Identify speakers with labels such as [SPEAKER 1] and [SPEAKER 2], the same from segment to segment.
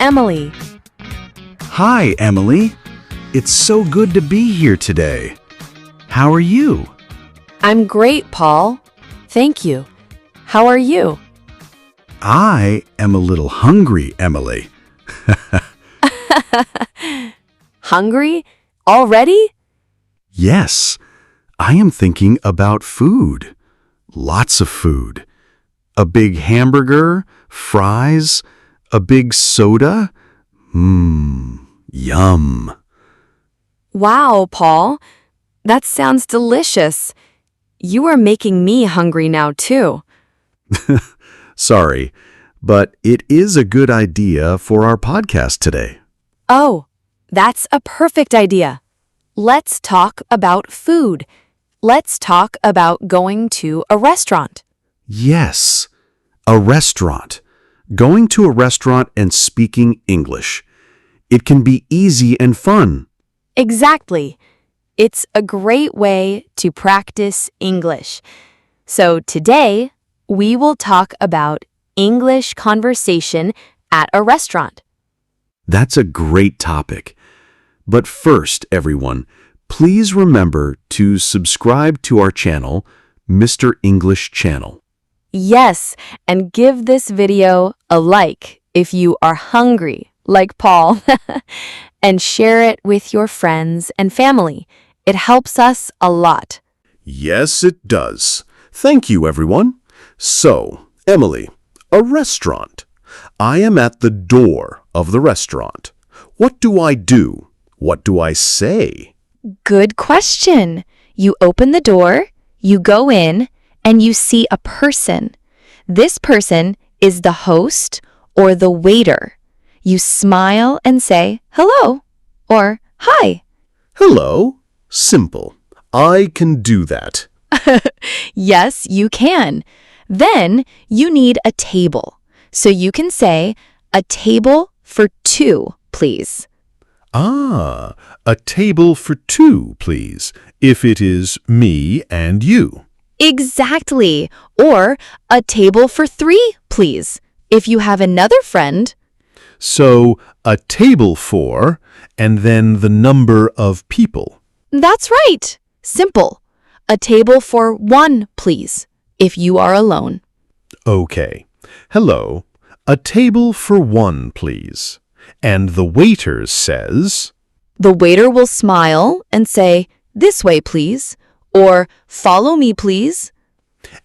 [SPEAKER 1] Emily.
[SPEAKER 2] Hi, Emily. It's so good to be here today. How are you?
[SPEAKER 1] I'm great, Paul. Thank you. How are you?
[SPEAKER 2] I am a little hungry, Emily.
[SPEAKER 1] Hungry? Already?
[SPEAKER 2] Yes, I am thinking about food. Lots of food. A big hamburger, fries, a big soda. Yum.
[SPEAKER 1] Wow, Paul. That sounds delicious. You are making me hungry now, too.
[SPEAKER 2] Sorry, but it is a good idea for our podcast today.
[SPEAKER 1] Oh, that's a perfect idea. Let's talk about food. Let's talk about going to a restaurant.
[SPEAKER 2] Yes, a restaurant. Going to a restaurant and speaking English. It can be easy and fun.
[SPEAKER 1] Exactly. It's a great way to practice English. So today, we will talk about English conversation at a restaurant.
[SPEAKER 2] That's a great topic. But first, everyone, please remember to subscribe to our channel, Mr. English Channel.
[SPEAKER 1] Yes, and give this video a like if you are hungry, like Paul, and share it with your friends and family. It helps us a lot.
[SPEAKER 2] Yes, it does. Thank you, everyone. So, Emily, a restaurant. I am at the door of the restaurant. What do I do? What do I say?
[SPEAKER 1] Good question. You open the door, you go in, and you see a person. This person is the host or the waiter. You smile and say, hello, or hi.
[SPEAKER 2] Hello. Simple. I can do that.
[SPEAKER 1] Yes, you can. Then you need a table. So you can say, a table for two, please.
[SPEAKER 2] Ah, a table for two, please, if it is me and you.
[SPEAKER 1] Exactly. Or a table for three, please, if you have another friend.
[SPEAKER 2] So, a table for, and then the number of people.
[SPEAKER 1] That's right. Simple. A table for one, please, if you are alone.
[SPEAKER 2] Okay. Hello. A table for one, please. And the waiter says,
[SPEAKER 1] The waiter will smile and say, this way, please, or follow me, please.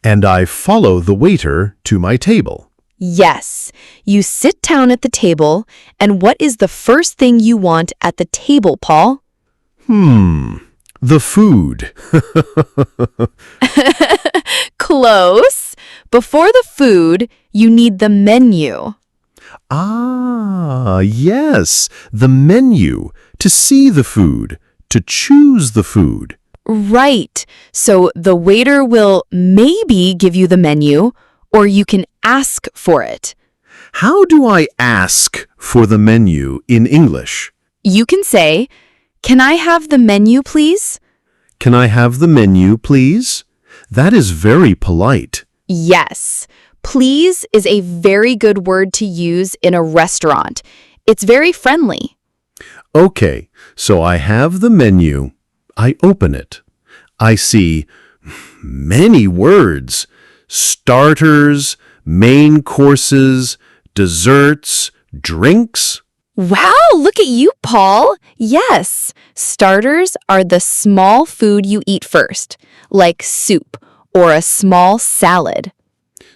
[SPEAKER 2] and I follow the waiter to my table.
[SPEAKER 1] Yes, you sit down at the table, and what is the first thing you want at the table, Paul?
[SPEAKER 2] The food.
[SPEAKER 1] Close. Before the food, you need the menu.
[SPEAKER 2] Ah, yes, the menu. To see the food, to choose the food.
[SPEAKER 1] Right. So the waiter will maybe give you the menu, or you can ask for it.
[SPEAKER 2] How do I ask for the menu in English?
[SPEAKER 1] You can say, "Can I have the menu, please?"
[SPEAKER 2] Can I have the menu, please? That is very polite.
[SPEAKER 1] Yes. Please is a very good word to use in a restaurant. It's very friendly.
[SPEAKER 2] Okay, so I have the menu. I open it. I see many words. Starters, main courses, desserts, drinks.
[SPEAKER 1] Wow, look at you, Paul. Yes, starters are the small food you eat first, like soup or a small salad.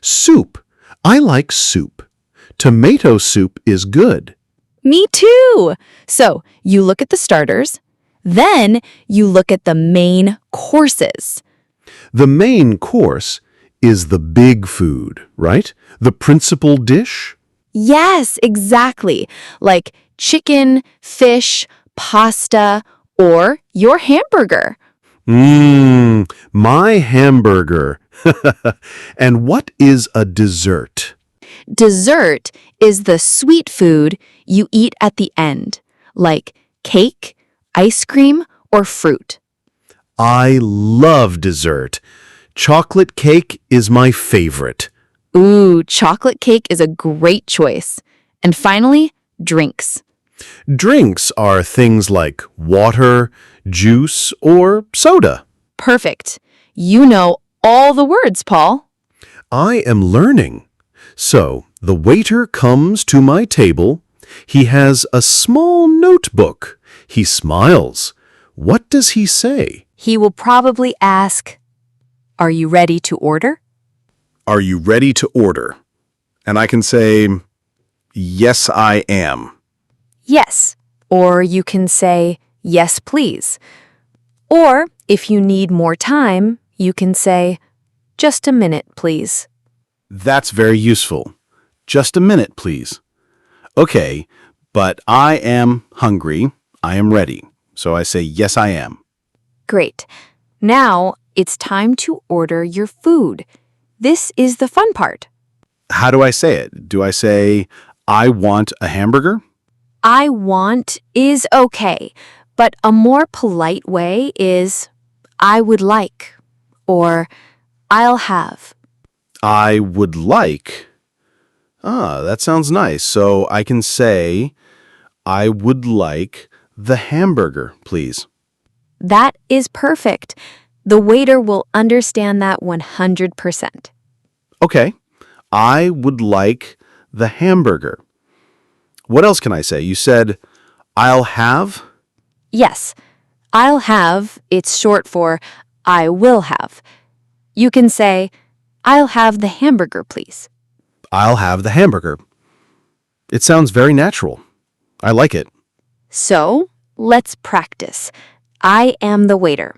[SPEAKER 2] Soup. I like soup. Tomato soup is good.
[SPEAKER 1] Me too. So you look at the starters, then you look at the main courses.
[SPEAKER 2] The main course is the big food, right? The principal dish?
[SPEAKER 1] Yes, exactly. Like chicken, fish, pasta, or your hamburger.
[SPEAKER 2] My hamburger. And what is a dessert?
[SPEAKER 1] Dessert is the sweet food you eat at the end, like cake, ice cream, or fruit.
[SPEAKER 2] I love dessert. Chocolate cake is my favorite.
[SPEAKER 1] Ooh, chocolate cake is a great choice. And finally, drinks.
[SPEAKER 2] Drinks are things like water, juice, or soda.
[SPEAKER 1] Perfect. You know all the words, Paul.
[SPEAKER 2] I am learning. So, the waiter comes to my table. He has a small notebook. He smiles. What does he say?
[SPEAKER 1] He will probably ask, "Are you ready to order?"
[SPEAKER 2] Are you ready to order? And I can say, yes, I am.
[SPEAKER 1] Yes. Or you can say, "Yes, please." Or if you need more time, you can say, "Just a minute, please."
[SPEAKER 2] That's very useful. Just a minute, please. Okay, but I am hungry. I am ready. So I say, yes, I am.
[SPEAKER 1] Great. Now it's time to order your food. This is the fun part.
[SPEAKER 2] How do I say it? Do I say, I want a hamburger?
[SPEAKER 1] I want is okay, but a more polite way is I would like or I'll have.
[SPEAKER 2] I would like. That sounds nice. So I can say, I would like the hamburger, please.
[SPEAKER 1] That is perfect. The waiter will understand that 100%.
[SPEAKER 2] Okay, I would like the hamburger. What else can I say? You said, I'll have?
[SPEAKER 1] Yes, I'll have, it's short for I will have. You can say, I'll have the hamburger, please.
[SPEAKER 2] I'll have the hamburger. It sounds very natural. I like it.
[SPEAKER 1] So, let's practice. I am the waiter.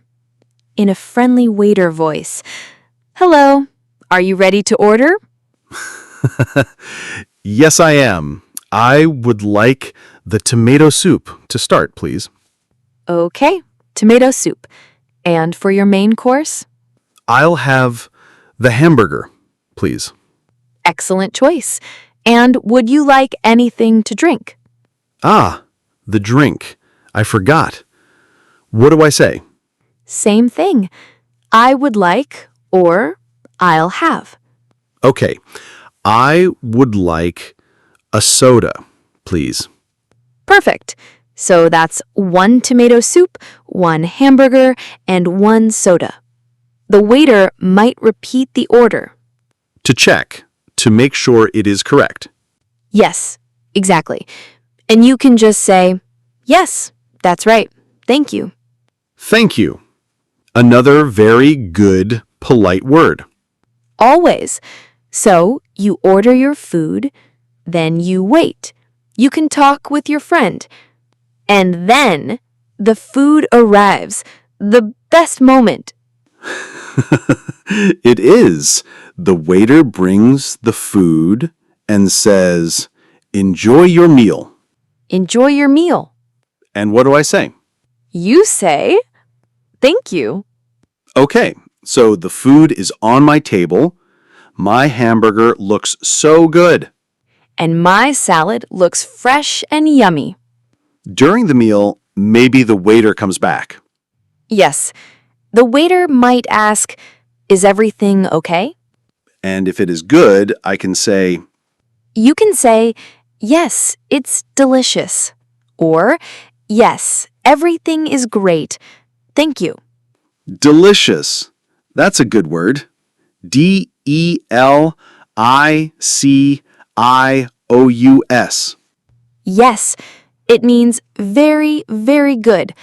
[SPEAKER 1] In a friendly waiter voice. Hello, are you ready to order?
[SPEAKER 2] Yes, I am. I would like the tomato soup to start, please.
[SPEAKER 1] Okay, tomato soup. And for your main course?
[SPEAKER 2] I'll have the hamburger, please.
[SPEAKER 1] Excellent choice. And would you like anything to drink?
[SPEAKER 2] Ah, the drink. I forgot. What do I say?
[SPEAKER 1] Same thing. I would like or I'll have.
[SPEAKER 2] Okay, I would like a soda, please.
[SPEAKER 1] Perfect. So that's 1 tomato soup, 1 hamburger, and 1 soda. The waiter might repeat the order.
[SPEAKER 2] To check, to make sure it is correct.
[SPEAKER 1] Yes, exactly. And you can just say, yes, that's right. Thank you.
[SPEAKER 2] Thank you. Another very good, polite word.
[SPEAKER 1] Always. So you order your food, then you wait. You can talk with your friend. And then the food arrives. The best moment.
[SPEAKER 2] It is. The waiter brings the food and says, enjoy your meal.
[SPEAKER 1] Enjoy your meal.
[SPEAKER 2] And what do I say?
[SPEAKER 1] You say, thank you.
[SPEAKER 2] Okay, so the food is on my table. My hamburger looks so good.
[SPEAKER 1] And my salad looks fresh and yummy.
[SPEAKER 2] During the meal, maybe the waiter comes back.
[SPEAKER 1] Yes, the waiter might ask, is everything okay?
[SPEAKER 2] And if it is good, I can say,
[SPEAKER 1] You can say, yes, it's delicious. Or, yes, everything is great. Thank you.
[SPEAKER 2] delicious. That's a good word. DELICIOUS.
[SPEAKER 1] Yes, it means very, very good,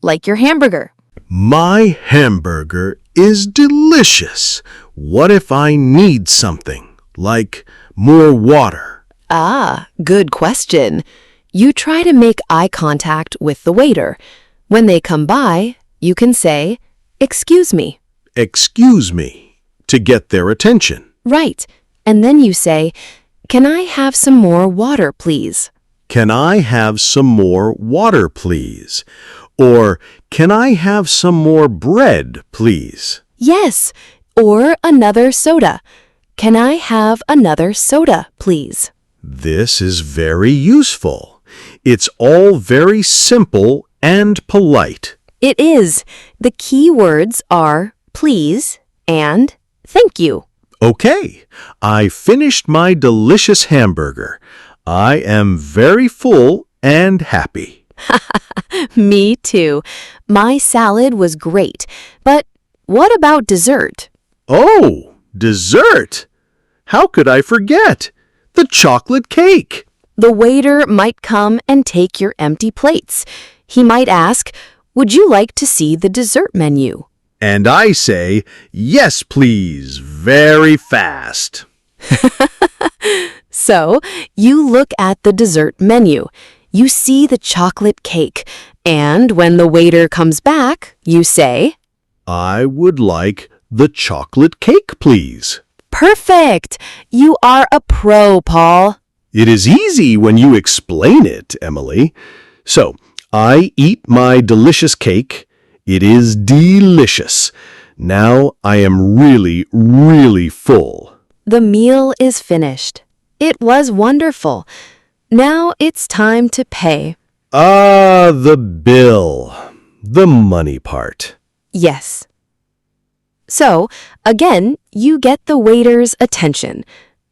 [SPEAKER 1] like your hamburger.
[SPEAKER 2] My hamburger is delicious. What if I need something, like more water?
[SPEAKER 3] Ah, good question. You try to make eye contact with the waiter. When they come by, you can say, "Excuse me."
[SPEAKER 2] Excuse me, to get their attention.
[SPEAKER 3] Right. And then you say, "Can I have some more water, please?"
[SPEAKER 2] Can I have some more water, please? Or, can I have some more bread, please?
[SPEAKER 3] Yes. Or another soda. "Can I have another soda, please?"
[SPEAKER 2] This is very useful. It's all very simple and polite.
[SPEAKER 3] It is. The key words are please and thank you.
[SPEAKER 2] Okay, I finished my delicious hamburger. I am very full and happy.
[SPEAKER 3] Me too. My salad was great. But what about dessert?
[SPEAKER 2] Oh, dessert! How could I forget? The chocolate cake!
[SPEAKER 3] The waiter might come and take your empty plates. He might ask, "Would you like to see the dessert menu?"
[SPEAKER 2] And I say, yes, please, very fast.
[SPEAKER 3] So, you look at the dessert menu. You see the chocolate cake. And when the waiter comes back, you say,
[SPEAKER 2] I would like the chocolate cake, please.
[SPEAKER 3] "Perfect! You are a pro, Paul."
[SPEAKER 2] It is easy when you explain it, Emily. So, I eat my delicious cake. It is delicious. Now I am really, really full.
[SPEAKER 3] The meal is finished. It was wonderful. Now it's time to pay.
[SPEAKER 2] Ah, the bill. The money part.
[SPEAKER 3] Yes. So, again, you get the waiter's attention.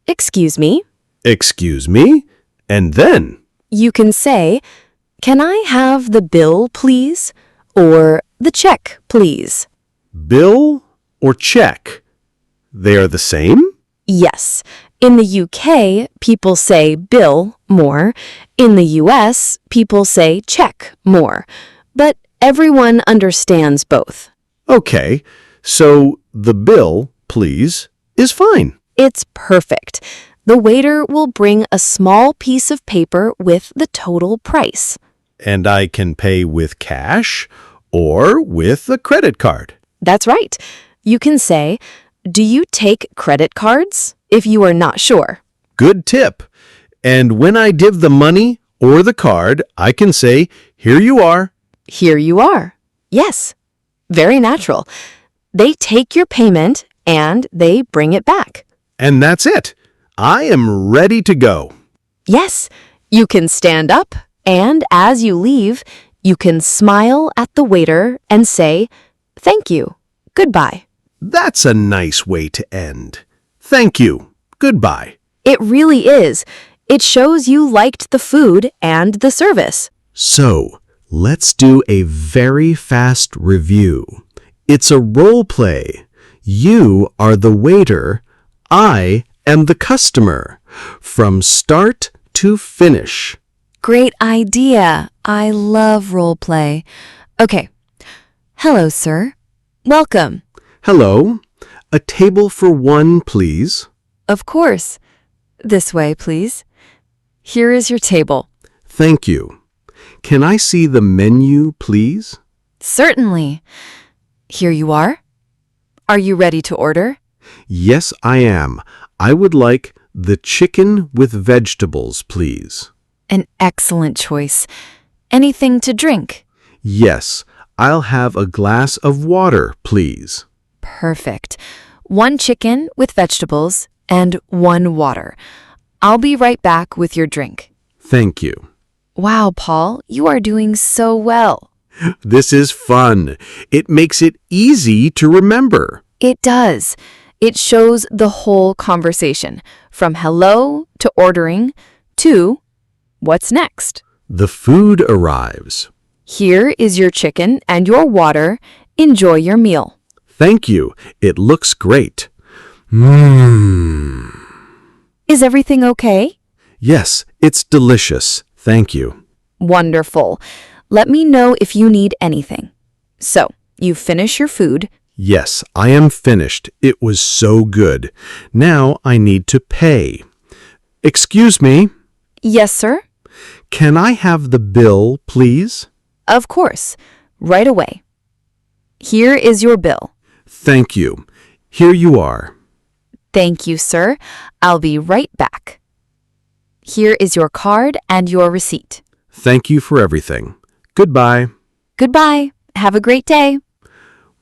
[SPEAKER 3] "Excuse me."
[SPEAKER 2] Excuse me? And then?
[SPEAKER 3] You can say, "Can I have the bill, please?" Or "the check, please."
[SPEAKER 2] Bill or check? They are the same?
[SPEAKER 3] Yes. In the UK, people say bill more. In the US, people say check more. But everyone understands both.
[SPEAKER 2] Okay, so the bill, please, is fine.
[SPEAKER 3] It's perfect. The waiter will bring a small piece of paper with the total price.
[SPEAKER 2] And I can pay with cash or with a credit card.
[SPEAKER 3] That's right. You can say, "Do you take credit cards?" if you are not sure.
[SPEAKER 2] Good tip. And when I give the money or the card, I can say, here you are.
[SPEAKER 3] Here you are. Yes. Very natural. They take your payment and they bring it back.
[SPEAKER 2] And that's it. I am ready to go.
[SPEAKER 3] Yes. You can stand up, and as you leave, you can smile at the waiter and say, "Thank you. Goodbye."
[SPEAKER 2] That's a nice way to end. Thank you. Goodbye.
[SPEAKER 3] It really is. It shows you liked the food and the service.
[SPEAKER 2] So, let's do a very fast review. It's a role play. You are the waiter. I am the customer. From start to finish.
[SPEAKER 1] Great idea. I love role play. Okay. Hello, sir. Welcome.
[SPEAKER 2] Hello. A table for one, please.
[SPEAKER 1] Of course. This way, please. Here is your table.
[SPEAKER 2] Thank you. Can I see the menu, please?
[SPEAKER 1] Certainly. Here you are. Are you ready to order?
[SPEAKER 2] Yes, I am. I would like the chicken with vegetables, please.
[SPEAKER 1] An excellent choice. Anything to drink?
[SPEAKER 2] Yes, I'll have a glass of water, please.
[SPEAKER 1] Perfect. 1 chicken with vegetables and 1 water. I'll be right back with your drink.
[SPEAKER 2] Thank you.
[SPEAKER 1] Wow, Paul, you are doing so well.
[SPEAKER 2] This is fun. It makes it easy to remember.
[SPEAKER 1] It does. It shows the whole conversation, from hello to ordering to what's next.
[SPEAKER 2] The food arrives.
[SPEAKER 1] Here is your chicken and your water. Enjoy your meal.
[SPEAKER 2] Thank you. It looks great. Mmm.
[SPEAKER 1] Is everything okay?
[SPEAKER 2] Yes, it's delicious. Thank you.
[SPEAKER 1] Wonderful. Let me know if you need anything. So, you finish your food.
[SPEAKER 2] Yes, I am finished. It was so good. Now I need to pay. Excuse me.
[SPEAKER 1] Yes, sir?
[SPEAKER 2] Can I have the bill, please?
[SPEAKER 1] Of course. Right away. Here is your bill.
[SPEAKER 2] Thank you. Here you are.
[SPEAKER 1] Thank you, sir. I'll be right back. Here is your card and your receipt.
[SPEAKER 2] Thank you for everything. Goodbye.
[SPEAKER 1] Goodbye. Have a great day.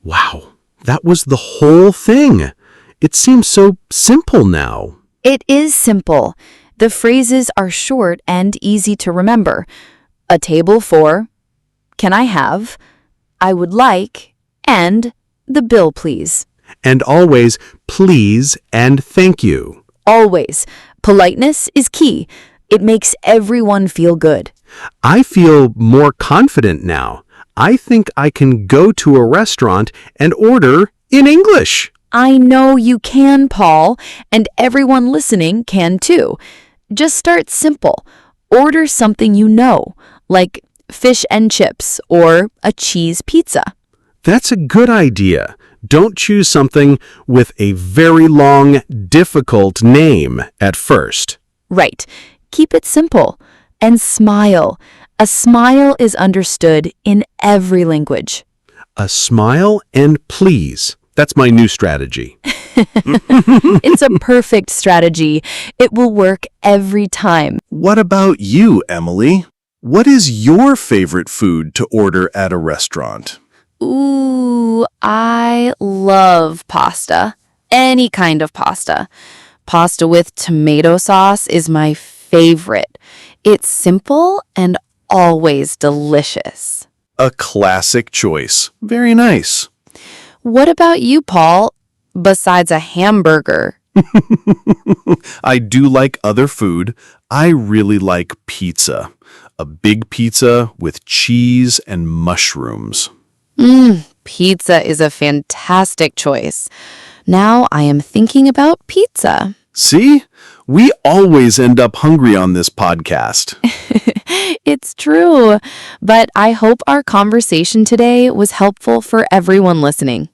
[SPEAKER 2] Wow, that was the whole thing. It seems so simple now.
[SPEAKER 1] It is simple. The phrases are short and easy to remember. A table for, can I have, I would like, and the bill, please.
[SPEAKER 2] And always, please and thank you.
[SPEAKER 1] Always. Politeness is key.
[SPEAKER 3] It makes everyone feel good.
[SPEAKER 4] I feel more confident now. I think I can go to a restaurant and order in English.
[SPEAKER 3] I know you can, Paul, and everyone listening can too. Just start simple. Order something you know, like fish and chips or a cheese pizza.
[SPEAKER 4] That's a good idea. Don't choose something with a very long, difficult name at first.
[SPEAKER 3] Right. Keep it simple. And smile. A smile is understood in every language.
[SPEAKER 4] A smile and please. That's my new strategy.
[SPEAKER 3] It's a perfect strategy. It will work every time.
[SPEAKER 2] What about you, Emily? What is your favorite food to order at a restaurant?
[SPEAKER 3] Ooh, I love pasta. Any kind of pasta. Pasta with tomato sauce is my favorite. It's simple and always delicious.
[SPEAKER 2] A classic choice. Very nice.
[SPEAKER 3] What about you, Paul? Besides a hamburger.
[SPEAKER 2] I do like other food. I really like pizza. A big pizza with cheese and mushrooms.
[SPEAKER 3] Pizza is a fantastic choice. Now I am thinking about pizza.
[SPEAKER 2] See? We always end up hungry on this podcast.
[SPEAKER 3] It's true. But I hope our conversation today was helpful for everyone listening.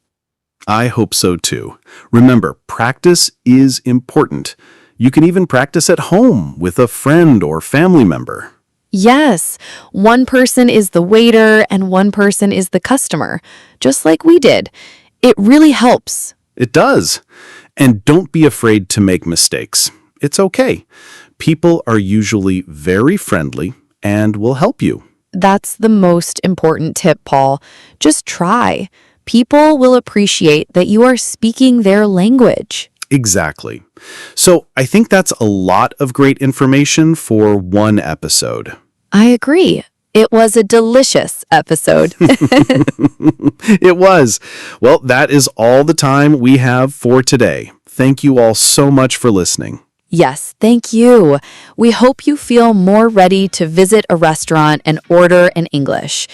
[SPEAKER 2] I hope so too. Remember, practice is important. You can even practice at home with a friend or family member.
[SPEAKER 3] Yes, one person is the waiter and one person is the customer, just like we did. It really helps.
[SPEAKER 2] It does. And don't be afraid to make mistakes. It's okay. People are usually very friendly and will help you.
[SPEAKER 3] That's the most important tip, Paul. Just try. People will appreciate that you are speaking their language.
[SPEAKER 2] Exactly. So I think that's a lot of great information for one episode.
[SPEAKER 3] I agree. It was a delicious episode.
[SPEAKER 2] It was. Well, that is all the time we have for today. Thank you all so much for listening.
[SPEAKER 3] Yes, thank you. We hope you feel more ready to visit a restaurant and order in English.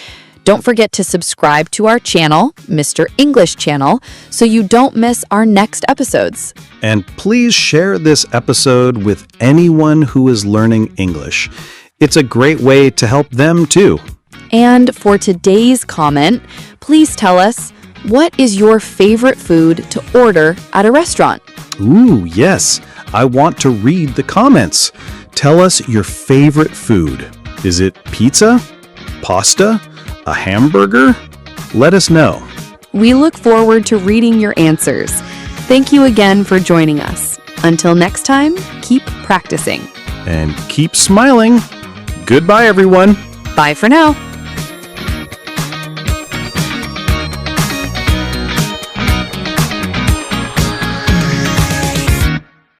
[SPEAKER 3] Don't forget to subscribe to our channel, Mr. English Channel, so you don't miss our next episodes.
[SPEAKER 2] And please share this episode with anyone who is learning English. It's a great way to help them too.
[SPEAKER 3] And for today's comment, please tell us, what is your favorite food to order at a restaurant?
[SPEAKER 2] Ooh, yes. I want to read the comments. Tell us your favorite food. Is it pizza? Pasta? A hamburger? Let us know.
[SPEAKER 3] We look forward to reading your answers. Thank you again for joining us. Until next time, keep practicing.
[SPEAKER 2] And keep smiling. Goodbye, everyone.
[SPEAKER 3] Bye for now.